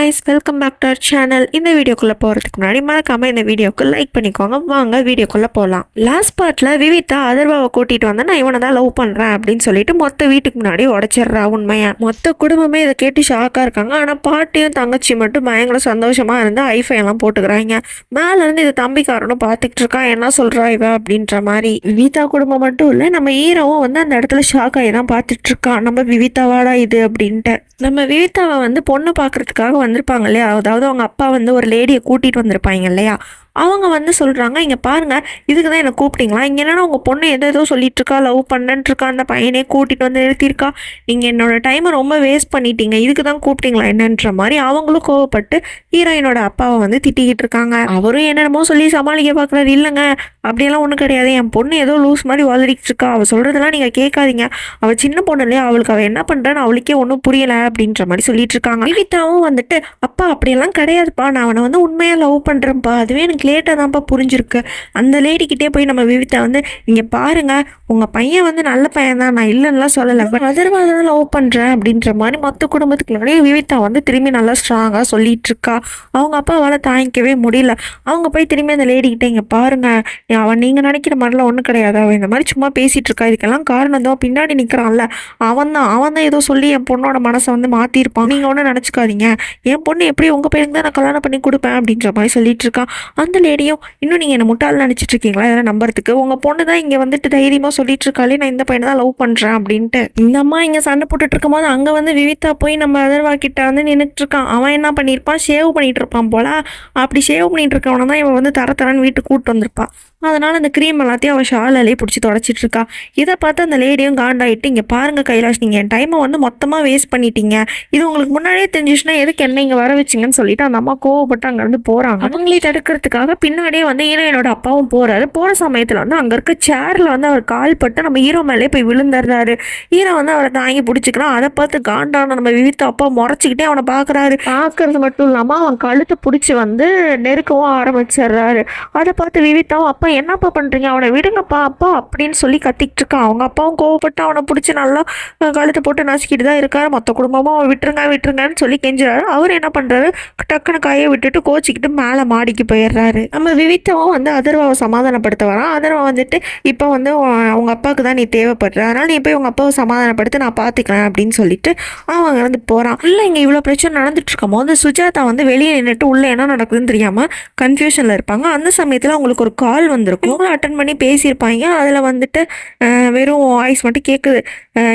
guys, welcome back to our channel. இந்த வீடியோக்குள்ள போறதுக்கு முன்னாடி மறக்காம இந்த வீடியோக்கு லைக் பண்ணிக்கோங்க. வாங்க வீடியோக்குள்ள போலாம். லாஸ்ட் பார்ட்ல விவிதா அதர்வாவை கூட்டிட்டு வந்தா நான் இவனை தான் லவ் பண்றேன் அப்படின்னு சொல்லிட்டு மொத்த வீட்டுக்கு முன்னாடி உடைச்சிடுறா. உண்மையா மொத்த குடும்பமே இதை கேட்டு ஷாக்கா இருக்காங்க. ஆனா பாட்டியும் தங்கச்சி மட்டும் பயங்கர சந்தோஷமா இருந்து ஐஃபை எல்லாம் போட்டுக்கிறாங்க. மேல இருந்து இது தம்பிக்காரனும் பாத்துக்கிட்டு இருக்கான். என்ன சொல்றா இவ அப்படின்ற மாதிரி. விவிதா குடும்பம் மட்டும் இல்ல, நம்ம ஹீரோவும் வந்து அந்த இடத்துல ஷாக் ஆகி தான் பாத்துட்டு இருக்கான். நம்ம விவிதாவாடா இது அப்படின்ட்டு. நம்ம விவிதாவை வந்து பொண்ணு பார்க்கறதுக்காக வந்திருப்பாங்க இல்லையா, அதாவது அவங்க அப்பா வந்து ஒரு லேடியை கூட்டிகிட்டு வந்திருப்பாங்க இல்லையா, அவங்க வந்து சொல்கிறாங்க, இங்கே பாருங்கள், இதுக்கு தான் என்னை கூப்பிட்டீங்களா? இங்கே என்னென்னா உங்கள் பொண்ணு ஏதோ சொல்லிட்டு இருக்கா, லவ் பண்ணுன்ட்டு இருக்கா, அந்த பையனே கூட்டிகிட்டு வந்து நிறுத்தியிருக்கா, நீங்கள் என்னோடய டைமை ரொம்ப வேஸ்ட் பண்ணிட்டீங்க, இதுக்கு தான் கூப்பிட்டீங்களா என்னன்ற மாதிரி அவங்களும் கோவப்பட்டு ஹீரோயினோட அப்பாவை வந்து திட்டிக்கிட்டு இருக்காங்க. அவரும் என்னென்னமோ சொல்லி சமாளிக்க பார்க்குறாரு. இல்லைங்க, அப்படியெல்லாம் ஒன்றும் கிடையாது, என் பொண்ணு ஏதோ லூஸ் மாதிரி வளரிக்கிட்டு இருக்கா, அவள் சொல்கிறதெல்லாம் நீங்கள் கேட்காதீங்க, அவள் சின்ன பொண்ணு இல்லையா, அவளுக்கு அவள் என்ன பண்ணுறான்னு அவளுக்கே ஒன்றும் புரியலை அப்படின்ற மாதிரி சொல்லிட்டு இருக்காங்க. விவிதாவும் வந்துட்டு, அப்பா அப்படியெல்லாம் கிடையாதுப்பா, நான் அவனை வந்து உண்மையாக லவ் பண்ணுறேன்ப்பா, அதுவே எனக்கு லேட்டாக தான்ப்பா புரிஞ்சிருக்கு. அந்த லேடிக்கிட்டே போய் நம்ம விவிதா வந்து, இங்கே பாருங்க, உங்கள் பையன் வந்து நல்ல பையன் தான், நான் இல்லைன்னா சொல்லலை, பட் அதர்வாதான் லவ் பண்ணுறேன் அப்படின்ற மாதிரி மொத்த குடும்பத்துக்கு முன்னாடி விவிதா வந்து திரும்பி நல்லா ஸ்ட்ராங்காக சொல்லிட்டு இருக்கா. அவங்க அப்பாவால் தாங்கிக்கவே முடியல. அவங்க போய் திரும்பி அந்த லேடிக்கிட்ட, இங்கே பாருங்க, அவன் நீங்கள் நினைக்கிற மாதிரிலாம் ஒன்றும் கிடையாது, அவன் இந்த மாதிரி சும்மா பேசிகிட்டு இருக்கா, இதுக்கெல்லாம் காரணம் தான் பின்னாடி நிற்கிறான்ல, அவன் தான் ஏதோ சொல்லி என் பொண்ணோட மனசை வந்து மாற்றிருப்பான், நீங்கள் ஒன்றும் நினச்சிக்காதீங்க, என் பொண்ணு எப்படி உங்கள் பையனுக்கு தான் நான் கல்யாணம் பண்ணி கொடுப்பேன் அப்படின்ற மாதிரி சொல்லிட்டு இருக்கான். அந்த லேடியும், இன்னும் நீங்கள் என்ன முட்டாள் நினச்சிட்டு இருக்கீங்களா இதெல்லாம் நம்புறதுக்கு, உங்கள் பொண்ணு தான் இங்கே வந்துட்டு தைரியமாக சொல்லிட்டு இருக்காளே நான் இந்த பையனை தான் லவ் பண்ணுறேன் அப்படின்ட்டு. இந்த அம்மா இங்கே சண்டை போட்டுட்டு இருக்கும் போது அங்கே வந்து விவிதா போய் நம்ம அதர்வா கிட்ட வந்து நின்றுட்டு இருக்கான். அவன் என்ன பண்ணியிருப்பான், ஷேவ் பண்ணிட்டு இருப்பான் போல. அப்படி ஷேவ் பண்ணிட்டு இருக்கவனை தான் இவன் வந்து தரன்னு வீட்டுக்கு கூப்பிட்டு வந்திருப்பான். அதனால் அந்த க்ரீம் எல்லாத்தையும் அவன் ஷாலாலே பிடிச்சி தொடச்சிட்டு இருக்கா. இதை பார்த்து அந்த லேடியும் காண்டாயிட்டு, இங்கே பாருங்கள் கைலாஷ், நீங்கள் என் டைமை வந்து மொத்தமாக வேஸ்ட் பண்ணிட்டீங்க, இது உங்களுக்கு முன்னாடியே தெரிஞ்சிச்சுன்னா எதுக்கு என்ன இங்கே வர வச்சிங்கன்னு சொல்லிட்டு அந்த அம்மா கோவப்பட்டு அங்கேருந்து போகிறாங்க. அவங்களே தடுக்கிறதுக்காக பின்னாடியே வந்து ஹீரோயினோட அப்பாவும் போகிறாரு. போகிற சமயத்தில் வந்து அங்கே இருக்க சேரில் வந்து அவர் கால் பட்டு நம்ம ஹீரோ மேலே போய் விழுந்துடுறாரு. ஹீரோ வந்து அவரை தாங்கி பிடிச்சிக்கிறான். அதை பார்த்து காண்டான நம்ம விவிதா அப்பா முறைச்சிக்கிட்டே அவனை பார்க்குறாரு. பார்க்கறது மட்டும் இல்லாமல் அவன் கழுத்தை பிடிச்சி வந்து நெருக்கவும் ஆரம்பிச்சிடுறாரு. அதை பார்த்து விவிதாவும், அப்பா என்னப்பா பண்ணுறீங்க, அவனை விடுங்கப்பா அப்பா அப்படின்னு சொல்லி கத்திக்கிட்டு இருக்கான். அவங்க அப்பாவும் கோவப்பட்டு அவனை பிடிச்சி நல்லா கழுத்தை போட்டு நசுக்கிட்டு தான் இருக்காரு. மொத்த குடும்பமும் அவன் விட்டுருங்கன்னு சொல்லி கெஞ்சுறாரு. அவர் என்ன பண்ணுறாரு, டக்குன்னு கையை விட்டுட்டு கோச்சிக்கிட்டு மேலே மாடிக்கு போயிடுறாரு. நம்ம விவிதாவும் வந்து அதர்வாவை சமாதானப்படுத்த வரான். அதர்வா வந்துட்டு, இப்போ வந்து அவங்க அப்பாவுக்கு தான் நீ தேவைப்படுற, அதனால் நீ போய் உங்கள் அப்பாவை சமாதானப்படுத்த, நான் பார்த்துக்கிறேன் அப்படின்னு சொல்லிட்டு அவன் வந்து போகிறான். இல்லை, இங்கே இவ்வளோ பிரச்சனை நடந்துட்டு இருக்கும் போது சுஜாதா வந்து வெளியே நின்றுட்டு உள்ளே என்ன நடக்குதுன்னு தெரியாமல் கன்ஃபியூஷனில் இருப்பாங்க. அந்த சமயத்தில் அவங்களுக்கு ஒரு கால் வந்திருக்கும். இவங்களும் அட்டன் பண்ணி பேசியிருப்பாங்க. அதில் வந்துட்டு வெறும் வாய்ஸ் மட்டும் கேட்குது,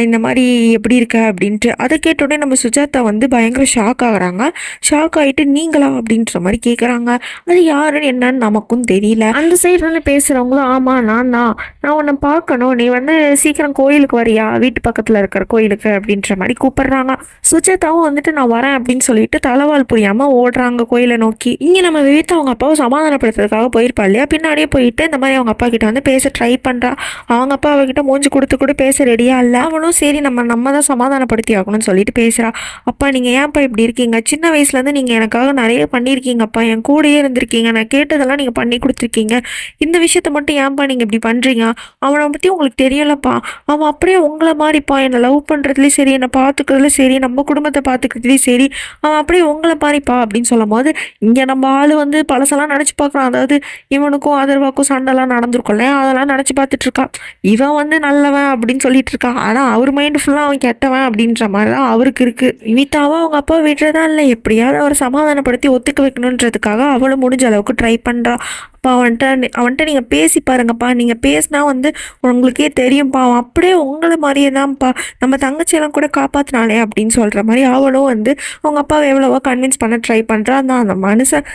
இந்த மாதிரி எப்படி இருக்க அப்படின்ட்டு. அதை கேட்டோடனே நம்ம சுஜாதா வந்து பயங்கர ஷாக் ஆகுறாங்க. ஷாக் ஆகிட்டு, நீங்களா அப்படின்ற மாதிரி கேட்குறாங்க. அது யாருன்னு என்னன்னு நமக்கும் தெரியல. அந்த சைடுல பேசுகிறவங்களும், ஆமாம் நான் உன்னை பார்க்கணும், நீ வந்து சீக்கிரம் கோயிலுக்கு வரியா, வீட்டு பக்கத்தில் இருக்கிற கோயிலுக்கு அப்படின்ற மாதிரி கூப்பிடுறாங்க. சுஜாதாவும் வந்துட்டு நான் வரேன் அப்படின்னு சொல்லிட்டு தலைவால் புரியாமல் ஓடுறாங்க கோயிலை நோக்கி. இங்கே நம்ம விவிதா அவங்க அப்பாவை சமாதானப்படுத்துறதுக்காக போயிருப்பா இல்லையா, பின்னாடியே போயிட்டு இந்த மாதிரி அவங்க அப்பா கிட்ட வந்து பேச ட்ரை பண்ணுறா. அவங்க அப்பா அவகிட்ட மூஞ்சி கொடுத்து கூட பேச ரெடியா இல்லை. அவனும் சரி நம்ம தான் சமாதானப்படுத்தி ஆகணும்னு சொல்லிட்டு பேசுகிறா. அப்பா நீங்கள் ஏன்ப்பா இப்படி இருக்கீங்க, சின்ன வயசுலேருந்து நீங்கள் எனக்காக நிறைய பண்ணியிருக்கீங்கப்பா, என் கூடயே இருந்திருக்கீங்க, நான் கேட்டதெல்லாம் நீங்கள் பண்ணி கொடுத்துருக்கீங்க, இந்த விஷயத்த மட்டும் ஏன்ப்பா நீங்கள் இப்படி பண்ணுறீங்க, அவனை பற்றி உங்களுக்கு தெரியலப்பா, அவன் அப்படியே உங்களை மாதிரிப்பா, என்னை லவ் பண்ணுறதுலேயும் சரி, என்னை பார்த்துக்கிறதுலையும் சரி, நம்ம குடும்பத்தை பார்த்துக்கிறதுலையும் சரி, அவன் அப்படியே உங்களை மாதிரிப்பா அப்படின்னு சொல்லும் போது இங்கே நம்ம ஆள் வந்து பழசெல்லாம் நினச்சி பார்க்குறான். அதாவது இவனுக்கும் அதர்வாக்கும் சண்டைலாம் நடந்திருக்கும்ல, அதெல்லாம் நினச்சி பார்த்துட்டு இருக்கான். இவன் வந்து நல்லவன் அப்படின்னு சொல்லிட்டு இருக்கான். ஆனால் அவர் மைண்டு ஃபுல்லாக அவன் கெட்டவன் அப்படின்ற மாதிரி தான் அவருக்கு இருக்கு. வினிதாவா அவங்க அப்பா விடுறதா இல்லை, எப்படியாவது அவரை சமாதானப்படுத்தி ஒத்துக்க வைக்கணுன்றதுக்காக அவளும் முடிஞ்ச அளவுக்கு ட்ரை பண்ணுறா. அப்பா அவன்கிட்ட நீங்கள் பேசி பாருங்கப்பா, நீங்கள் பேசினா வந்து உங்களுக்கே தெரியும்ப்பா, அவன் அப்படியே உங்களை மாதிரியே தான்ப்பா, நம்ம தங்கச்சியெல்லாம் கூட காப்பாற்றினாலே அப்படின்னு சொல்கிற மாதிரி அவளும் வந்து அவங்க அப்பாவை எவ்வளவோ கன்வின்ஸ் பண்ண ட்ரை பண்ணுறா. அந்த மனுஷன்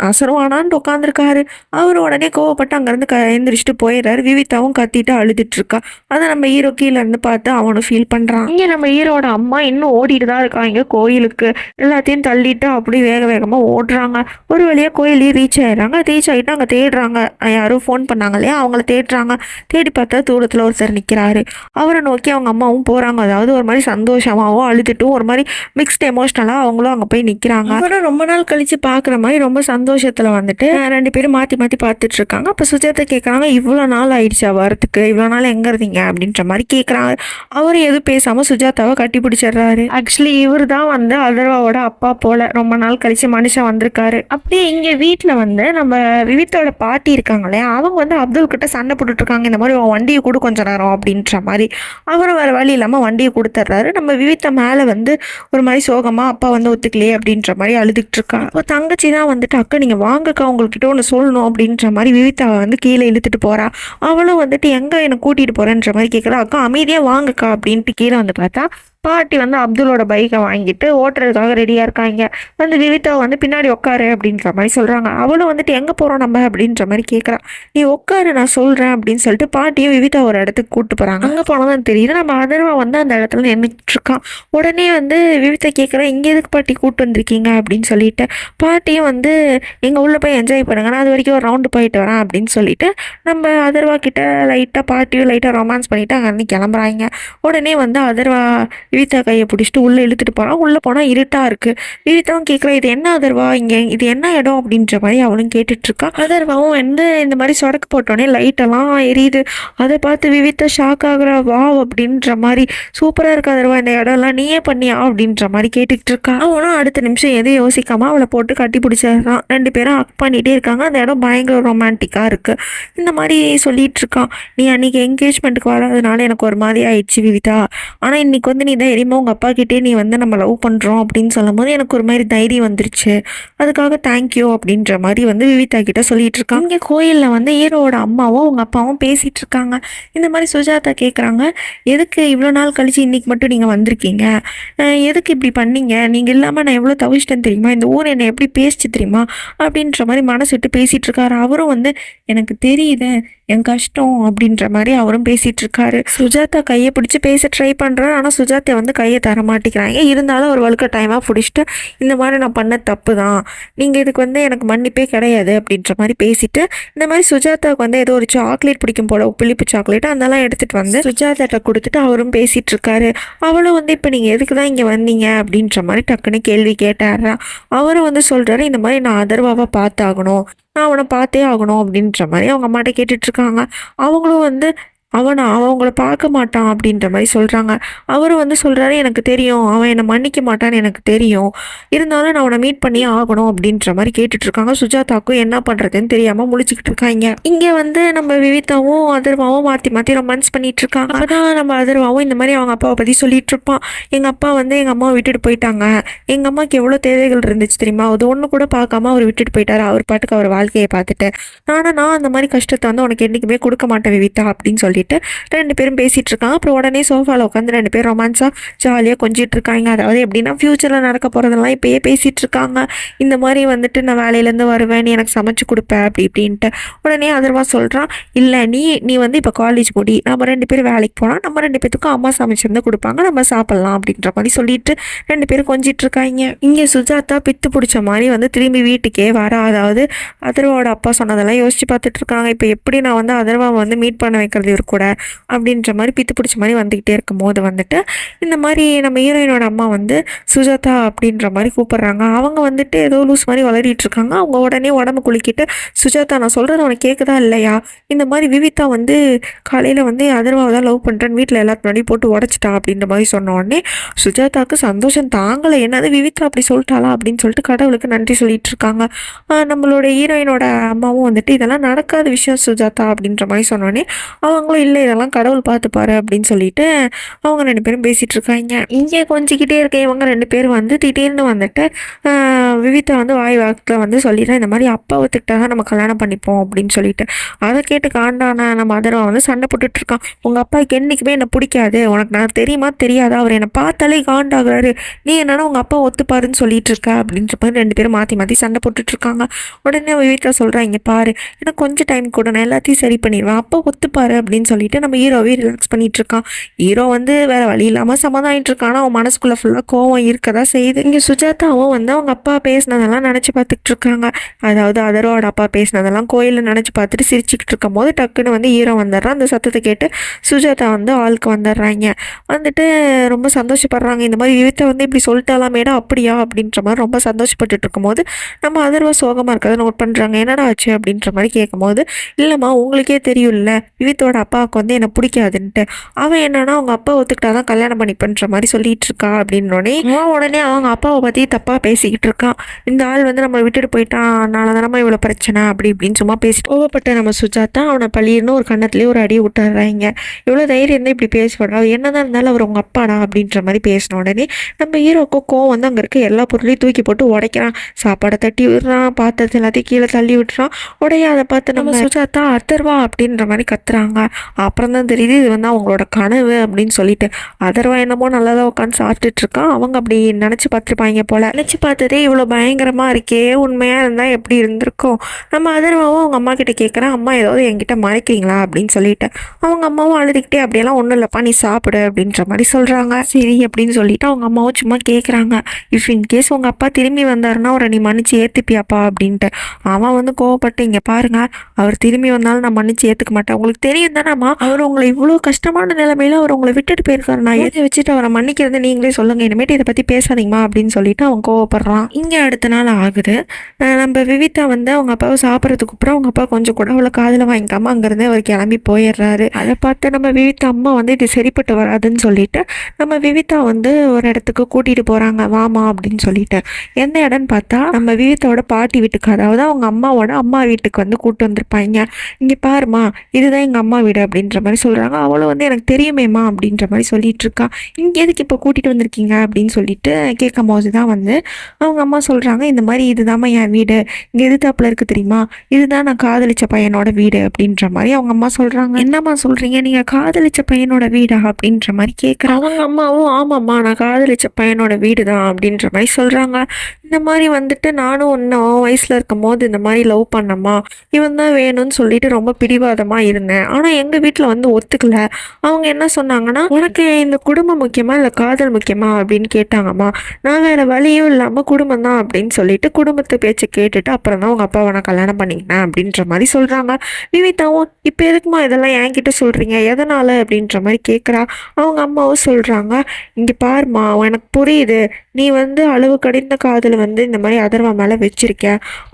அசருவானான்னு உட்காந்துருக்காரு. அவர் உடனே கோவப்பட்டு அங்கேருந்து எழுந்திரிச்சிட்டு போயிடுறாரு. விவிதாவும் கத்திட்டு அழுதுட்டு இருக்கா. அதை நம்ம ஹீரோ கீழேருந்து பார்த்து அவனும் ஃபீல் பண்ணுறான். இங்கே நம்ம ஹீரோட அம்மா இன்னும் ஓடிட்டு தான் இருக்காங்க கோயிலுக்கு. எல்லாத்தையும் தள்ளிட்டு அப்படி வேகமாக ஓடுறாங்க. ஒரு வழியாக கோயிலையும் ரீச் ஆயிடுறாங்க. ரீச் போயிட்டு அங்கே தேடுறாங்க. யாரும் ஃபோன் பண்ணாங்க இல்லையா, அவங்கள தேடுறாங்க. தேடி பார்த்தா தூரத்தில் ஒருத்தர் நிற்கிறாரு. அவரை நோக்கி அவங்க அம்மாவும் போகிறாங்க. அதாவது ஒரு மாதிரி சந்தோஷமாகவும் அழுதுட்டும் ஒரு மாதிரி மிக்ஸ்ட் எமோஷ்னலாக அவங்களும் அங்கே போய் நிற்கிறாங்க. அப்புறம் ரொம்ப நாள் கழித்து பார்க்குற மாதிரி ரொம்ப சந்தோஷத்தில் வந்துட்டு 2 பேரும் மாற்றி மாற்றி பார்த்துட்டு இருக்காங்க. அப்போ சுஜாதா கேட்குறாங்க, இவ்வளோ நாள் ஆயிடுச்சா வரத்துக்கு, இவ்வளோ நாள் எங்கே இருந்தீங்க அப்படின்ற மாதிரி கேட்குறாங்க. அவர் எதுவும் பேசாமல் சுஜாதாவை கட்டி பிடிச்சிடுறாரு. ஆக்சுவலி இவர் தான் வந்து அதர்வாவோட அப்பா போல. ரொம்ப நாள் கழிச்சு மனுஷன் வந்திருக்காரு. அப்படியே இங்கே வீட்டில் வந்து நம்ம விவித்தோட பாட்டி இருக்காங்களே, அவங்க வந்து அப்துல் கிட்ட சண்டை போட்டுட்டு இருக்காங்க. இந்த மாதிரி வண்டியை கூட கொஞ்ச நேரம் அப்படின்ற மாதிரி. அவரும் வேறு வழி இல்லாமல் வண்டியை கொடுத்துட்றாரு. நம்ம விவித்த மேலே வந்து ஒரு மாதிரி சோகமாக அப்பா வந்து ஒத்துக்கலையே அப்படின்ற மாதிரி அழுதுகிட்டு இருக்கா. இப்போ தங்கச்சி தான் வந்துட்டு, அக்கா நீங்கள் வாங்கக்கா, உங்கள்கிட்ட ஒன்று சொல்லணும் அப்படின்ற மாதிரி விவித்தாவை வந்து கீழே இழுத்துட்டு போகிறா. அவளும் வந்துட்டு எங்கே என்னை கூட்டிகிட்டு போகிறேன்ற மாதிரி கேட்குறா. அக்கா அமைதியாக வாங்கக்கா அப்படின்ட்டு கீழே வந்து பார்த்தா பாட்டி வந்து அப்துலோட பைக்கை வாங்கிட்டு ஓட்டுறதுக்காக ரெடியாக இருக்காங்க. வந்து விவிதா வந்து பின்னாடி உட்காரு அப்படின்ற மாதிரி சொல்கிறாங்க. அவளும் வந்துட்டு எங்கே போகிறோம் நம்ம அப்படின்ற மாதிரி கேட்குறா. நீ உட்காரு நான் சொல்கிறேன் அப்படின்னு சொல்லிட்டு பாட்டியும் விவிதா ஒரு இடத்துக்கு கூப்பிட்டு போகிறாங்க. அங்கே போனதான் தெரியுது நம்ம அதர்வா வந்து அந்த இடத்துல நின்றுட்டு இருக்கான். உடனே வந்து விவிதா கேட்குறேன், இங்கே எதுக்கு பாட்டி கூப்பிட்டு வந்திருக்கீங்க அப்படின்னு சொல்லிட்டு. பாட்டியும் வந்து எங்கள் உள்ளே போய் என்ஜாய் பண்ணுங்க, நான் அது வரைக்கும் ஒரு ரவுண்டு போயிட்டு வரேன் அப்படின்னு சொல்லிட்டு நம்ம அதர்வா கிட்ட லைட்டாக பாட்டியும் லைட்டாக ரொமான்ஸ் பண்ணிவிட்டு அங்கேருந்து கிளம்புறாங்க. உடனே வந்து அதர்வா விவிதா கையை பிடிச்சிட்டு உள்ளே இழுத்துட்டு போகிறான். உள்ளே போனால் இருட்டாக இருக்குது. விவிதாவும் கேட்குறா, இது என்ன அதர்வா, இங்கே இது என்ன இடம் அப்படின்ற மாதிரி அவளும் கேட்டுட்ருக்கா. அதர்வாவும் வந்து இந்த மாதிரி சொடக்கு போட்டோடனே லைட்டெல்லாம் எரியுது. அதை பார்த்து விவிதா ஷாக் ஆகுறா. வா அப்படின்ற மாதிரி, சூப்பராக இருக்கு அதர்வா, இந்த இடம்லாம் நீயே பண்ணியா அப்படின்ற மாதிரி கேட்டுக்கிட்டு இருக்கா. அவனும் அடுத்த நிமிஷம் எதுவும் யோசிக்காமல் அவளை போட்டு கட்டி பிடிச்சிடுறான். 2 பேரும் ஹக் பண்ணிகிட்டே இருக்காங்க. அந்த இடம் பயங்கர ரொமான்டிக்காக இருக்குது. இந்த மாதிரி சொல்லிட்டு இருக்கான், நீ அன்றைக்கி என்கேஜ்மெண்ட்டுக்கு வராதனால எனக்கு ஒரு மாதிரி ஆயிடுச்சு விவிதா, ஆனால் இன்னைக்கு வந்து நீ தைரியமாக உங்கள் அப்பா கிட்டே நீ வந்து நம்ம லவ் பண்ணுறோம் அப்படின்னு சொல்லும் போது எனக்கு ஒரு மாதிரி தைரியம் வந்துருச்சு, அதுக்காக தேங்க்யூ அப்படின்ற மாதிரி வந்து விவிதா கிட்ட சொல்லிட்டு இருக்காங்க. இங்கே கோயிலில் வந்து ஹீரோவோட அம்மாவும் அவங்க அப்பாவும் பேசிகிட்டு இருக்காங்க. இந்த மாதிரி சுஜாதா கேட்குறாங்க, எதுக்கு இவ்வளோ நாள் கழிச்சு இன்னைக்கு மட்டும் நீங்கள் வந்திருக்கீங்க, எதுக்கு இப்படி பண்ணீங்க, நீங்கள் இல்லாமல் நான் எவ்வளோ தவிச்சிட்டேன்னு தெரியுமா, இந்த ஊர் என்னை எப்படி பேசிச்சு தெரியுமா அப்படின்ற மாதிரி மனசு விட்டு பேசிகிட்டு இருக்காரு. அவரும் வந்து எனக்கு தெரியுது என் கஷ்டம் அப்படின்ற மாதிரி அவரும் பேசிகிட்டு இருக்காரு. சுஜாதா கையை பிடிச்சி பேச ட்ரை பண்ணுறாரு. ஆனால் சுஜாதா வந்து கையை தர மாட்டேங்கிறாங்க. இருந்தாலும் ஒரு வழுக்க டைமாக பிடிச்சிட்டு இந்த மாதிரி நான் பண்ண தப்பு தான், நீங்கள் இதுக்கு வந்து எனக்கு மன்னிப்பே கிடையாது அப்படின்ற மாதிரி பேசிட்டு இந்த மாதிரி சுஜாதாவுக்கு வந்து ஏதோ ஒரு சாக்லேட் பிடிக்கும் போல, புளிப்பு சாக்லேட் அதெல்லாம் எடுத்துகிட்டு வந்து சுஜாதாட்ட கொடுத்துட்டு அவரும் பேசிகிட்டு இருக்காரு. அவளும் வந்து இப்போ நீங்கள் எதுக்கு தான் இங்கே வந்தீங்க அப்படின்ற மாதிரி டக்குன்னு கேள்வி கேட்டாரா. அவரும் வந்து சொல்கிறாரு, இந்த மாதிரி நான் அதர்வாவை பார்த்தாகணும், நான் அவனை பார்த்தே ஆகணும் அப்படின்ற மாதிரி அவங்க அம்மாட்ட கேட்டுட்ருக்காங்க. அவங்களும் வந்து அவங்கள பார்க்க மாட்டான் அப்படின்ற மாதிரி சொல்கிறாங்க. அவரும் வந்து சொல்கிறாரு, எனக்கு தெரியும் அவன் என்னை மன்னிக்க மாட்டான்னு எனக்கு தெரியும், இருந்தாலும் நான் அவனை மீட் பண்ணி ஆகணும் அப்படின்ற மாதிரி கேட்டுட்ருக்காங்க. சுஜாதாவுக்கும் என்ன பண்ணுறதுன்னு தெரியாமல் முழிச்சிக்கிட்டு இருக்காங்க. இங்கே வந்து நம்ம விவிதாவும் அதர்வாவும் மாற்றி மாற்றி ரொமான்ஸ் பண்ணிகிட்டு இருக்காங்க. அப்போ தான் நம்ம அதர்வாவும் இந்த மாதிரி அவங்க அப்பாவை பற்றி சொல்லிகிட்டு இருப்பான். எங்கள் அப்பா வந்து எங்கள் அம்மாவை விட்டுட்டு போயிட்டாங்க, எங்கள் அம்மாவுக்கு எவ்வளோ தேவைகள் இருந்துச்சு தெரியுமா, அது ஒன்று கூட பார்க்காம அவர் விட்டுட்டு போயிட்டார், அவர் பாட்டுக்கு அவர் வாழ்க்கையை பார்த்துட்டு. நான் அந்த மாதிரி கஷ்டத்தை வந்து உனக்கு என்றைக்குமே கொடுக்க மாட்டேன் விவிதா அப்படின்னு சொல்லி 2 பேரும் பேசிகிட்டு இருக்காங்க. அப்புறம் உடனே சோஃபாவில் உட்காந்து 2 பேரும் ரொமான்ஸாக ஜாலியாக கொஞ்சிட்டு இருக்காங்க. அதாவது எப்படின்னா ஃப்யூச்சரில் நடக்க போகிறதெல்லாம் இப்போயே பேசிகிட்டு இருக்காங்க. இந்த மாதிரி வந்துட்டு நான் வேலையிலேருந்து வருவேன், நீ எனக்கு சமைச்சு கொடுப்பேன் அப்படி இப்படின்ட்டு. உடனே அதர்வா சொல்கிறான், இல்லை நீ வந்து இப்போ காலேஜ் முடி, நம்ம 2 பேரும் வேலைக்கு போனால் நம்ம 2 பேத்துக்கும் அம்மா சமைச்சிருந்து கொடுப்பாங்க, நம்ம சாப்பிட்லாம் அப்படின்ற மாதிரி சொல்லிட்டு 2 பேரும் கொஞ்சிட்டு இருக்காங்க. இங்கே சுஜாதா பித்து பிடிச்ச மாதிரி வந்து திரும்பி வீட்டுக்கே வர, அதாவது அதர்வாவோட அப்பா சொன்னதெல்லாம் யோசிச்சு பார்த்துட்டு இருக்காங்க. இப்போ எப்படி நான் வந்து அதர்வாவை வந்து மீட் பண்ண வைக்கிறது இருக்கு கூட அப்படின்ற மாதிரி பித்து பிடிச்ச மாதிரி வந்துக்கிட்டே இருக்கும் போது வந்துட்டு இந்த மாதிரி நம்ம ஹீரோயினோட அம்மா வந்து சுஜாதா அப்படின்ற மாதிரி கூப்பிட்றாங்க. அவங்க வந்துட்டு ஏதோ லூஸ் மாதிரி வளரிட்டு இருக்காங்க. அவங்க உடனே உடம்பு குளிக்கிட்டு, சுஜாதா நான் சொல்கிறது உனக்கு கேட்குதா இல்லையா, இந்த மாதிரி விவிதா வந்து காலையில் வந்து அதர்வாவை தான் லவ் பண்ணுறேன்னு வீட்டில் எல்லாத்து முன்னாடி போட்டு உடச்சிட்டா அப்படின்ற மாதிரி சொன்ன உடனே சுஜாதாவுக்கு சந்தோஷம் தாங்கலை. என்னது விவிதா அப்படி சொல்லிட்டாளா அப்படின்னு சொல்லிட்டு கடவுளுக்கு நன்றி சொல்லிட்டு இருக்காங்க. நம்மளோட ஹீரோயினோட அம்மாவும் வந்துட்டு இதெல்லாம் நடக்காத விஷயம் சுஜாதா அப்படின்ற மாதிரி சொன்னோடனே அவங்களும் இல்லை இதெல்லாம் கடவுள் பார்த்துப்பாரு அப்படின்னு சொல்லிட்டு அவங்க 2 பேரும் பேசிகிட்டு இருக்காங்க. இங்கே கொஞ்சிக்கிட்டே இருக்க இவங்க 2 பேரும் வந்து திடீர்னு வந்துட்டு விவிதா வந்து வாய் வாக்கில் வந்து சொல்லிடுறேன், இந்த மாதிரி அப்பாவை திட்டாக நம்ம கல்யாணம் பண்ணிப்போம் அப்படின்னு சொல்லிட்டு. அதை கேட்டு காண்டான நம்ம அதர்வா வந்து சண்டை போட்டுட்ருக்கான். உங்கள் அப்பாவுக்கு என்றைக்குமே என்னை பிடிக்காது, உனக்கு நான் தெரியுமா தெரியாதா, அவர் என்னை பார்த்தாலே காண்டாகிறாரு, நீ என்னன்னா உங்கள் அப்பா ஒத்துப்பாருன்னு சொல்லிட்டு இருக்க அப்படின்ற மாதிரி 2 பேரும் மாற்றி மாற்றி சண்டை போட்டுட்ருக்காங்க. உடனே விவிதா சொல்கிறேன், இங்கே பாரு எனக்கு கொஞ்சம் டைம் கூட நான் எல்லாத்தையும் சரி பண்ணிடுவேன், அப்பா ஒத்துப்பாரு அப்படின்னு சொல்லிட்டு நம்ம ஹீரோவே ரிலாக்ஸ் பண்ணிட்டு இருக்கான். ஹீரோ வந்து வேற வழி இல்லாமல் சமாதானிட்டு இருக்கான். அவன் மனசுக்குள்ள ஃபுல்லாக கோவம் இருக்கதான் செய்யுது. இங்கே சுஜாதாவும் வந்து அவங்க அப்பா பேசினதெல்லாம் நினச்சி பார்த்துக்கிட்டு இருக்காங்க. அதாவது அதரோட அப்பா பேசினதெல்லாம் கோயிலில் நினச்சி பார்த்துட்டு சிரிச்சுக்கிட்டு இருக்கும் போது டக்குன்னு வந்து ஹீரோ வந்துடுறான். அந்த சத்தத்தை கேட்டு சுஜாதா வந்து ஆளுக்கு வந்துடுறாங்க. வந்துட்டு ரொம்ப சந்தோஷப்படுறாங்க. இந்த மாதிரி விவித்தை வந்து இப்படி சொல்லிட்டாலாம் மேடம் அப்படியா அப்படின்ற மாதிரி ரொம்ப சந்தோஷப்பட்டுட்டு இருக்கும்போது நம்ம அதர்வா சோகமாக இருக்கிறத நோட் பண்ணுறாங்க. என்னடா ஆச்சு அப்படின்ற மாதிரி கேட்கும்போது, இல்லைம்மா உங்களுக்கே தெரியும்ல விவித்தோட அப்பாவுக்கு வந்து என்னை பிடிக்காதுன்ட்டு, அவன் என்னன்னா அவங்க அப்பா ஒத்துக்கிட்டாதான் கல்யாணம் பண்ணிப்பன்ற மாதிரி சொல்லிட்டு இருக்கா அப்படின்னோடனே உடனே அவங்க அப்பாவை பற்றி தப்பாக பேசிக்கிட்டு இருக்கான். இந்த ஆள் வந்து நம்ம விட்டுட்டு போயிட்டான், அதனால தானம்மா இவ்வளோ பிரச்சனை அப்படி இப்படின்னு சும்மா பேசிட்டு கோவப்பட்ட நம்ம சுஜாதா அவனை பள்ளின்னு ஒரு கண்ணத்துலேயே ஒரு அடி விட்டுறாங்க. இவ்வளோ தைரியம் இருந்தால் இப்படி பேசுவாடா, என்னதான் இருந்தாலும் அவர் உங்கள் அப்பாடா அப்படின்ற மாதிரி பேசின உடனே நம்ம ஹீரோக்கு கோவம் வந்து அங்கே இருக்க எல்லா பொருளையும் தூக்கி போட்டு உடைக்கிறான். சாப்பாடை தட்டி விடுறான், பாத்திரத்தை எல்லாத்தையும் கீழே தள்ளி விட்டுறான். உடையாத பார்த்து நம்ம சுஜாதா அதர்வா அப்படின்ற மாதிரி கத்துறாங்க. அப்புறம் தான் தெரியுது இது வந்து அவங்களோட கனவு அப்படின்னு சொல்லிட்டு. அதர்வா என்னமோ நல்லாதான் உட்காந்து சாப்பிட்டுட்டு இருக்கான். அவங்க அப்படி நினச்சி பார்த்துருப்பாங்க போல. நினச்சி பார்த்ததே இவ்வளோ பயங்கரமாக இருக்கே, உண்மையாக இருந்தால் எப்படி இருந்திருக்கும். நம்ம அதர்வாவும் அவங்க அம்மா கிட்ட கேட்குறேன், அம்மா ஏதாவது என்கிட்ட மறைக்கிறீங்களா அப்படின்னு சொல்லிட்டு. அவங்க அம்மாவும் அழுதுகிட்டே அப்படியெல்லாம் ஒன்றும் இல்லைப்பா நீ சாப்பிடு அப்படின்ற மாதிரி சொல்கிறாங்க. சரி அப்படின்னு சொல்லிட்டு அவங்க அம்மாவும் சும்மா கேட்குறாங்க, இஃப் இன்கேஸ் உங்கள் அப்பா திரும்பி வந்தாருன்னா அவரை நீ மன்னிச்சு ஏற்றுப்பியாப்பா அப்படின்ட்டு. அவன் வந்து கோவப்பட்டு, இங்கே பாருங்க அவர் திரும்பி வந்தாலும் நான் மன்னிச்சு ஏற்றுக்க மாட்டேன், உங்களுக்கு தெரியும் தானேம்மா அவர் உங்களை இவ்வளோ கஷ்டமான நிலைமையில அவர் உங்களை விட்டுட்டு போயிருக்காரு, நான் எழுதி வச்சுட்டு அவரை மன்னிக்கிறது நீங்களே சொல்லுங்கள், இனிமேட்டு இதை பற்றி பேசாதீங்கம்மா அப்படின்னு சொல்லிட்டு அவன் கோவப்படுறான். இங்கே அடுத்த நாள் ஆகுது. நம்ம விவிதா வந்து அவங்க அப்பாவை சாப்பிட்றதுக்கு அப்புறம் அவங்க அப்பா கொஞ்சம் கூட அவ்வளோ காதில் வாங்கிக்காம அங்கேருந்து அவர் கிளம்பி போயிடுறாரு. அதை பார்த்து நம்ம விவிதா அம்மா வந்து இது சரிப்பட்டு வராதுன்னு சொல்லிட்டு நம்ம விவிதா வந்து ஒரு இடத்துக்கு கூட்டிகிட்டு போகிறாங்க, வாமா அப்படின்னு சொல்லிட்டு. எந்த இடம்னு பார்த்தா நம்ம விவிதாவோட பாட்டி வீட்டுக்கு, அதாவது அவங்க அம்மாவோட அம்மா வீட்டுக்கு வந்து கூப்பிட்டு வந்திருப்பாங்க. இங்கே பாருமா இதுதான் எங்கள் அம்மா வீடு அப்படின்ற மாதிரி சொல்கிறாங்க. அவளும் வந்து எனக்கு தெரியுமேம்மா அப்படின்ற மாதிரி சொல்லிட்டு இருக்கா. இங்கே எதுக்கு இப்போ கூட்டிகிட்டு வந்திருக்கீங்க அப்படின்னு சொல்லிட்டு கேட்கும் போது தான் வந்து அவங்க அம்மா சொல்கிறாங்க, இந்த மாதிரி இதுதாம்மா என் வீடு, இங்கே எதிர்த்தாப்புல இருக்குது தெரியுமா, இதுதான் நான் காதலிச்ச பையனோட வீடு அப்படின்ற மாதிரி அவங்க அம்மா சொல்கிறாங்க. என்னம்மா சொல்கிறீங்க, நீங்கள் காதலிச்ச பையனோட வீடா அப்படின்ற மாதிரி கேட்குறாங்க. அவங்க அம்மாவும் ஆமாம்மா நான் காதலிச்ச பையனோட வீடு தான் அப்படின்ற மாதிரி சொல்கிறாங்க. இந்த மாதிரி வந்துட்டு நானும் இன்னும் வயசில் இருக்கும் போது இந்த மாதிரி லவ் பண்ணம்மா, இவன் தான் வேணும்னு சொல்லிட்டு ரொம்ப பிடிவாதமாக இருந்தேன். ஆனால் எங்கள் வீட்டில் வந்து ஒத்துக்கல. அவங்க என்ன சொன்னாங்கன்னா, உனக்கு இந்த குடும்பம் முக்கியமா இல்லை காதல் முக்கியமா அப்படின்னு கேட்டாங்கம்மா. நான் வேறு வழியும் இல்லாமல் குடும்பம் தான் அப்படின்னு சொல்லிட்டு குடும்பத்தை பேச்சை கேட்டுட்டு அப்புறம் தான் அவங்க அப்பாவை நான் கல்யாணம் பண்ணிக்கினேன் அப்படின்ற மாதிரி சொல்கிறாங்க. விவிதாவும் இப்போ எதுக்குமா இதெல்லாம் என்கிட்ட சொல்கிறீங்க, எதனால் அப்படின்ற மாதிரி கேட்குறா. அவங்க அம்மாவும் சொல்கிறாங்க, இங்கே பாருமா எனக்கு புரியுது, நீ வந்து அளவு கடிந்த காதல் வந்து இந்த மாதிரி அதர்வா மேலே வச்சிருக்க.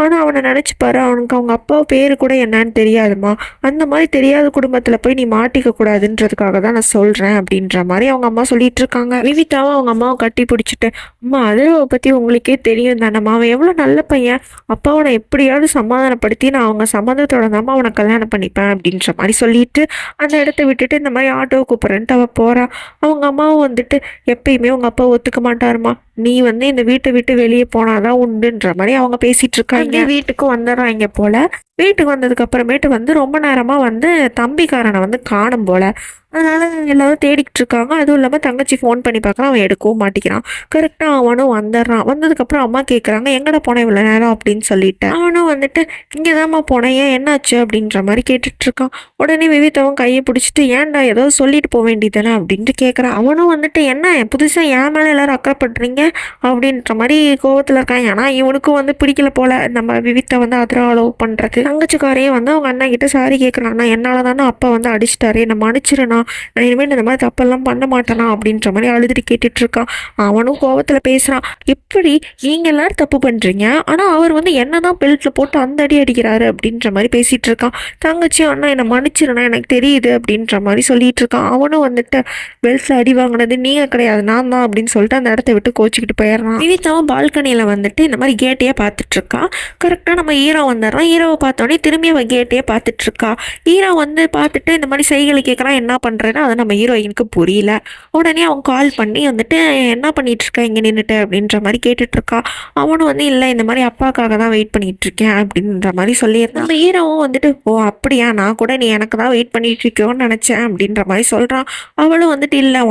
ஆனால் அவனை நினச்சி பாரு, அவனுக்கு அவங்க அப்பா பேர் கூட என்னன்னு தெரியாதுமா, அந்த மாதிரி தெரியாத குடும்பத்தில் போய் நீ மாட்டிக்க கூடாதுன்றதுக்காக தான் நான் சொல்கிறேன் அப்படின்ற மாதிரி அவங்க அம்மா சொல்லிட்டு இருக்காங்க. விவிதாவும் அவங்க அம்மாவை கட்டி பிடிச்சிட்டு, அம்மா அதர்வாவை பற்றி உங்களுக்கே தெரியும் தானம்மா, அவன் எவ்வளோ நல்ல பையன், அப்பாவை நான் எப்படியாவது சமாதானப்படுத்தி நான் அவங்க சம்மந்தத்தோட தாம்மா அவனை கல்யாணம் பண்ணிப்பேன் அப்படின்ற மாதிரி சொல்லிட்டு அந்த இடத்த விட்டுட்டு இந்த மாதிரி ஆட்டோவை கூப்பிட்றேன்ட்டு அவள் போகிறா. அவங்க அம்மாவும் வந்துட்டு, எப்பயுமே உங்கள் அப்பா ஒத்துக்க மாட்டாருமா, நீ வந்து இந்த வீட்டை விட்டு வெளியே போனாதான் உண்டுன்ற மாதிரி அவங்க பேசிட்டு இருக்காங்க. வீட்டுக்கு வந்துடுறாங்க போல. வீட்டுக்கு வந்ததுக்கு அப்புறமேட்டு வந்து ரொம்ப நேரமாக வந்து தம்பிக்காரனை வந்து காணும் போல. அதனால எல்லாரும் தேடிக்கிட்டு இருக்காங்க. அதுவும் இல்லாமல் தங்கச்சி ஃபோன் பண்ணி பார்க்குறான், அவன் எடுக்கவும் மாட்டேங்கிறான். கரெக்டாக அவனும் வந்துடுறான். வந்ததுக்கப்புறம் அம்மா கேட்குறாங்க, எங்கடா போனேன் இவ்வளோ நேரம் அப்படின்னு சொல்லிட்டு. அவனும் வந்துட்டு இங்கே தான்மா போனேன், ஏன் என்னாச்சு அப்படின்ற மாதிரி கேட்டுட்ருக்கான். உடனே விவிதாவும் கையை பிடிச்சிட்டு, ஏன்டா ஏதாவது சொல்லிட்டு போக வேண்டியதானே அப்படின்ட்டு கேட்குறான். அவனும் வந்துட்டு, என்ன புதுசாக என் மேலே எல்லாரும் அக்கறைப்படுறீங்க அப்படின்ற மாதிரி கோவத்தில் இருக்கான். ஏன்னா இவனுக்கும் வந்து பிடிக்கல போல நம்ம விவித்தை வந்து அதில் அலோவ் பண்ணுறது. தங்கச்சிக்காரையும் வந்து அவங்க அண்ணன் கிட்ட சாரி கேட்குறான், நான் என்னால் தானே அப்பா வந்து அடிச்சிட்டாரு, என்னை மன்னிச்சிருண்ணா, நான் இனிமேல் இந்த மாதிரி தப்பெல்லாம் பண்ண மாட்டேனா அப்படின்ற மாதிரி அழுதுட்டு கேட்டுட்டு இருக்கான். அவனும் கோவத்தில் பேசுகிறான், எப்படி நீங்கள் எல்லாரும் தப்பு பண்ணுறீங்க, ஆனால் அவர் வந்து என்ன தான் பெல்ட்டில் போட்டு அந்த அடி அடிக்கிறாரு அப்படின்ற மாதிரி பேசிகிட்டு இருக்கான். தங்கச்சியும் அண்ணா என்னை மன்னிச்சிருண்ணா எனக்கு தெரியுது அப்படின்ற மாதிரி சொல்லிட்டு இருக்கான். அவனும் வந்துட்டு பெல்ட்டில் அடி வாங்கினது நீங்கள் கிடையாது நான் தான் அப்படின்னு சொல்லிட்டு அந்த இடத்த விட்டு கோச்சிக்கிட்டு போயிடுறான். வினிதாவும் பால்கனியில் வந்துட்டு இந்த மாதிரி கேட்டையே பார்த்துட்ருக்கான். கரெக்டாக நம்ம ஹீரோ வந்துடுறான். ஹீரோவை பார்த்தோன்னே திரும்பி அவன் கேட்டையே பார்த்துட்ருக்கா. ஹீரோ வந்து பார்த்துட்டு இந்த மாதிரி சைகளை கேட்குறான், என்ன பண்ணுறேன்னா அது நம்ம ஹீரோயினுக்கு புரியல. உடனே அவங்க கால் பண்ணி வந்துட்டு என்ன பண்ணிட்டு இருக்க இங்கே நின்றுட்டு அப்படின்ற மாதிரி கேட்டுட்ருக்கா. அவனும் வந்து இல்லை இந்த மாதிரி அப்பாக்காக தான் வெயிட் பண்ணிட்டு இருக்கேன் அப்படின்ற மாதிரி சொல்லியிருந்தான். நம்ம ஹீரோவும் வந்துட்டு ஓ அப்படியா நான் கூட நீ எனக்கு தான் வெயிட் பண்ணிட்டு இருக்கியோன்னு நினச்சேன் அப்படின்ற மாதிரி சொல்கிறான். அவளும் வந்துட்டு இல்லை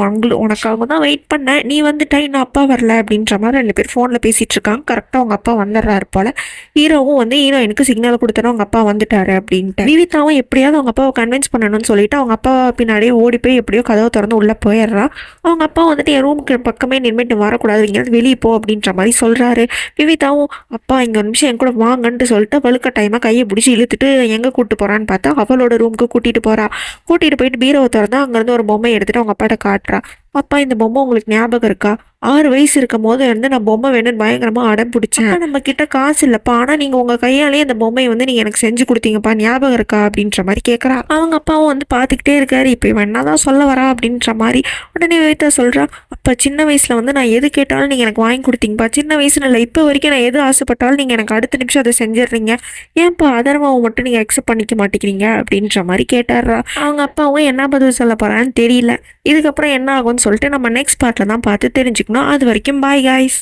உனக்காக தான் வெயிட் பண்ணேன், நீ வந்துட்டா இன்னும் அப்பா வரல அப்படின்ற மாதிரி 2 பேர் ஃபோனில் பேசிகிட்டு இருக்காங்க. கரெக்டாக அவங்க அப்பா வந்துடுறாரு போல். ஹீரோவும் வந்து ஹீரோயினுக்கு சிக்னல் கொடுத்துட்டு அவங்க அப்பா வந்துட்டாரு அப்படின்ட்டு. விவிதாவும் எப்படியாவது அவங்க அப்பாவை கன்வின்ஸ் பண்ணணும்னு சொல்லிட்டு அவங்க அப்பா பின்னாடியே ஓடி போய் எப்படியோ கதவை திறந்து உள்ளே போயிடுறா. அவங்க அப்பா வந்துட்டு என் ரூமுக்கு பக்கமே நின்றுட்டு வரக்கூடாது, எங்கேயாவது வெளியே போ அப்படின்ற மாதிரி சொல்கிறாரு. விவிதாவும் அப்பா இங்கே ஒரு நிமிஷம் என் கூட வாங்கன்ட்டு சொல்லிட்டு வலுக்கட்டாயமாக கையை பிடிச்சி இழுத்துட்டு எங்கே கூப்பிட்டு போகிறான்னு பார்த்தா அவளோட ரூமுக்கு கூட்டிகிட்டு போகிறா. கூட்டிகிட்டு போயிட்டு பீரோவை திறந்தா அங்கேருந்து ஒரு பொம்மை எடுத்துகிட்டு அவங்க அப்பாட்ட காட்டுறா. அப்பா இந்த பொம்மை உங்களுக்கு ஞாபகம் இருக்கா? 6 வயசு இருக்கும் போது இருந்து நான் பொம்மை வேணும்னு பயங்கரமாக அடம் பிடிச்சேன். நம்ம கிட்ட காசு இல்லைப்பா, ஆனால் நீங்கள் உங்கள் கையாலேயே அந்த பொம்மையை வந்து நீங்கள் எனக்கு செஞ்சு கொடுத்தீங்கப்பா, ஞாபகம் இருக்கா அப்படின்ற மாதிரி கேட்குறா. அவங்க அப்பாவும் வந்து பார்த்துக்கிட்டே இருக்காரு. இப்போ இவன் என்னதான் சொல்ல வரா அப்படின்ற மாதிரி. உடனே விவிதா சொல்கிறா, அப்போ சின்ன வயசில் வந்து நான் எது கேட்டாலும் நீங்கள் எனக்கு வாங்கி கொடுத்தீங்கப்பா, சின்ன வயசுல இல்லை இப்போ வரைக்கும் நான் எது ஆசைப்பட்டாலும் நீங்கள் எனக்கு அடுத்த நிமிஷம் அதை செஞ்சிடுறீங்க, ஏன்ப்பா அதர்மாவை மட்டும் நீங்கள் அக்செப்ட் பண்ணிக்க மாட்டேங்கிறீங்க அப்படின்ற மாதிரி கேட்டார்றா. அவங்க அப்பாவும் என்ன பதில் சொல்ல போகிறான்னு தெரியல. இதுக்கப்புறம் என்ன ஆகும்னு சொல்லிட்டு நம்ம நெக்ஸ்ட் பார்ட்டில் தான் பார்த்து தெரிஞ்சுக்கணும். அது வரைக்கும் பாய் காய்ஸ்.